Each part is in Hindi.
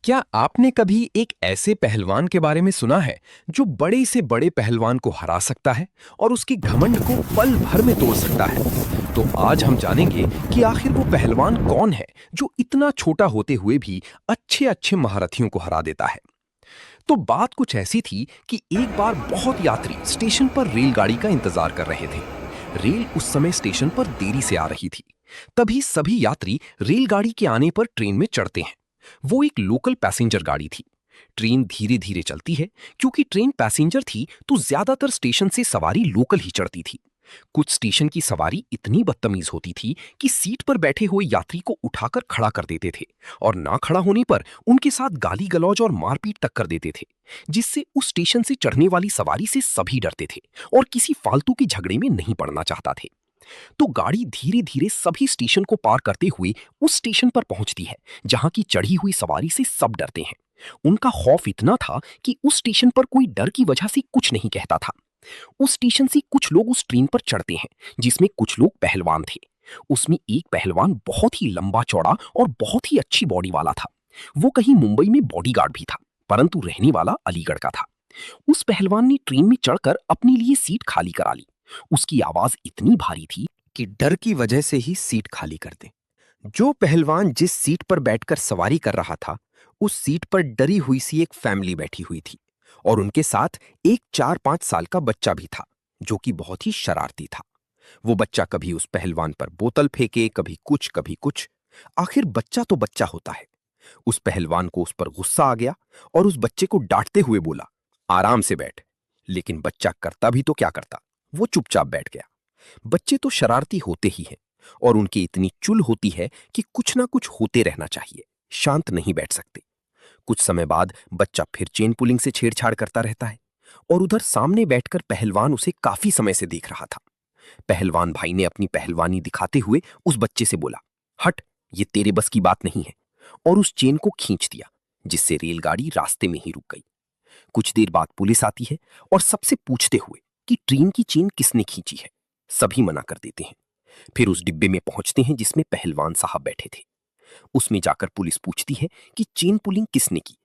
क्या आपने कभी एक ऐसे पहलवान के बारे में सुना है जो बड़े से बड़े पहलवान को हरा सकता है और उसके घमंड को पल भर में तोड़ सकता है? तो आज हम जानेंगे कि आखिर वो पहलवान कौन है जो इतना छोटा होते हुए भी अच्छे अच्छे महारथियों को हरा देता है। तो बात कुछ ऐसी थी कि एक बार बहुत यात्री स्टेशन पर रेलगाड़ी का इंतजार कर रहे थे। रेल उस समय स्टेशन पर देरी से आ रही थी। तभी सभी यात्री रेलगाड़ी के आने पर ट्रेन में चढ़ते हैं। वो एक लोकल पैसेंजर गाड़ी थी। ट्रेन धीरे धीरे चलती है। क्योंकि ट्रेन पैसेंजर थी तो ज्यादातर स्टेशन से सवारी लोकल ही चढ़ती थी। कुछ स्टेशन की सवारी इतनी बदतमीज होती थी कि सीट पर बैठे हुए यात्री को उठाकर खड़ा कर देते थे और ना खड़ा होने पर उनके साथ गाली गलौज और मारपीट तक कर देते थे, जिससे उस स्टेशन से चढ़ने वाली सवारी से सभी डरते थे और किसी फालतू के झगड़े में नहीं पड़ना चाहता थे। तो गाड़ी धीरे धीरे सभी स्टेशन को पार करते हुए उस स्टेशन पर पहुंचती है जहां की चढ़ी हुई सवारी से सब डरते हैं। उनका खौफ इतना था कि उस स्टेशन पर कोई डर की वजह से कुछ नहीं कहता था। उस स्टेशन से कुछ लोग उस ट्रेन पर चढ़ते हैं जिसमें कुछ लोग पहलवान थे। उसमें एक पहलवान बहुत ही लंबा चौड़ा और बहुत ही अच्छी बॉडी वाला था। वो कहीं मुंबई में बॉडीगार्ड भी था, परंतु रहने वाला अलीगढ़ का था। उस पहलवान ने ट्रेन में चढ़कर अपने लिए सीट खाली करा ली। उसकी आवाज इतनी भारी थी कि डर की वजह से ही सीट खाली कर दे। जो पहलवान जिस सीट पर बैठकर सवारी कर रहा था, उस सीट पर डरी हुई सी एक फैमिली बैठी हुई थी और उनके साथ एक 4-5 साल का बच्चा भी था जो कि बहुत ही शरारती था। वो बच्चा कभी उस पहलवान पर बोतल फेंके, कभी कुछ कभी कुछ। आखिर बच्चा तो बच्चा होता है। उस पहलवान को उस पर गुस्सा आ गया और उस बच्चे को डांटते हुए बोला, आराम से बैठ। लेकिन बच्चा करता भी तो क्या करता, वो चुपचाप बैठ गया। बच्चे तो शरारती होते ही हैं और उनकी इतनी चुल होती है कि कुछ ना कुछ होते रहना चाहिए, शांत नहीं बैठ सकते। कुछ समय बाद बच्चा फिर चेन पुलिंग से छेड़छाड़ करता रहता है और उधर सामने बैठकर पहलवान उसे काफी समय से देख रहा था। पहलवान भाई ने अपनी पहलवानी दिखाते हुए उस बच्चे से बोला, हट, ये तेरे बस की बात नहीं है, और उस चेन को खींच दिया, जिससे रेलगाड़ी रास्ते में ही रुक गई। कुछ देर बाद पुलिस आती है और सबसे पूछते हुए कि ट्रेन की चेन किसने खींची है। सभी मना कर देते हैं। फिर उस डिब्बे में पहुंचते हैं जिसमें पहलवान साहब बैठे थे। उसमें जाकर पुलिस पूछती है कि चेन पुलिंग किसने की।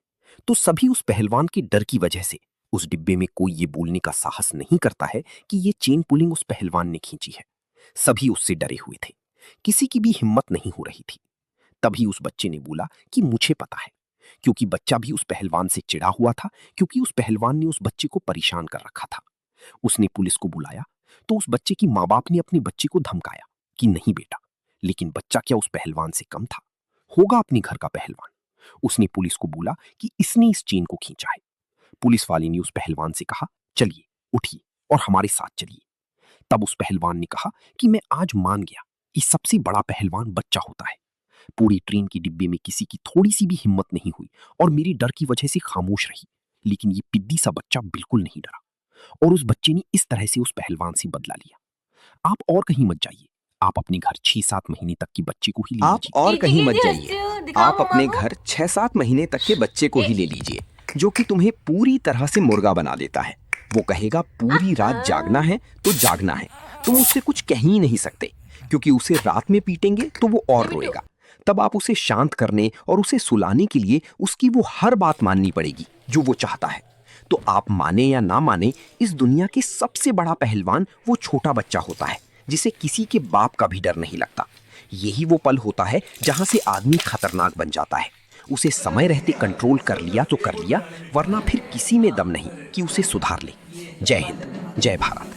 तो सभी उस पहलवान के डर की वजह से उस डिब्बे में कोई ये बोलने का साहस नहीं करता है कि ये चेन पुलिंग उस पहलवान ने खींची है। सभी उससे डरे हुए थे। किसी की भी हिम्मत नहीं हो रही थी। तभी उस बच्चे ने बोला कि मुझे पता है, क्योंकि बच्चा भी उस पहलवान से चिढ़ा हुआ था, क्योंकि उस पहलवान ने उस बच्चे को परेशान कर रखा था। उसने पुलिस को बुलाया तो उस बच्चे की माँ बाप ने अपने बच्चे को धमकाया कि नहीं बेटा, लेकिन बच्चा क्या उस पहलवान से कम था? होगा अपने घर का पहलवान। उसने पुलिस को बोला कि इसने इस चेन को खींचा है। पुलिस वाले ने उस पहलवान से कहा, चलिए उठिए और हमारे साथ चलिए। तब उस पहलवान ने कहा कि मैं आज मान गया कि सबसे बड़ा पहलवान बच्चा होता है। पूरी ट्रेन की डिब्बे में किसी की थोड़ी सी भी हिम्मत नहीं हुई और मेरी डर की वजह से खामोश रही, लेकिन ये पिद्दी सा बच्चा बिल्कुल नहीं डरा और उस बच्चे ने इस तरह से उस पहलवान से बदला लिया। आप और कहीं मत जाइए, आप अपने घर 6-7 महीने तक के बच्चे को ही ले आप लीजिए। और कहीं मत हंसते जाइए। हो, दिखाओ आप अपने बाबू। घर 6-7 महीने तक के बच्चे को ही ले लीजिए, जो कि तुम्हें पूरी तरह से मुर्गा बना देता है। वो कहेगा पूरी रात जागना है तो जागना है। तुम उससे कुछ कह ही नहीं सकते, क्योंकि उसे रात में पीटेंगे तो वो और रोएगा। तब आप उसे शांत करने और उसे सुलाने के लिए उसकी वो हर बात माननी पड़ेगी जो वो चाहता है। तो आप माने या ना माने, इस दुनिया के सबसे बड़ा पहलवान वो छोटा बच्चा होता है जिसे किसी के बाप का भी डर नहीं लगता। यही वो पल होता है जहां से आदमी खतरनाक बन जाता है। उसे समय रहते कंट्रोल कर लिया तो कर लिया, वरना फिर किसी में दम नहीं कि उसे सुधार ले। जय हिंद, जय भारत।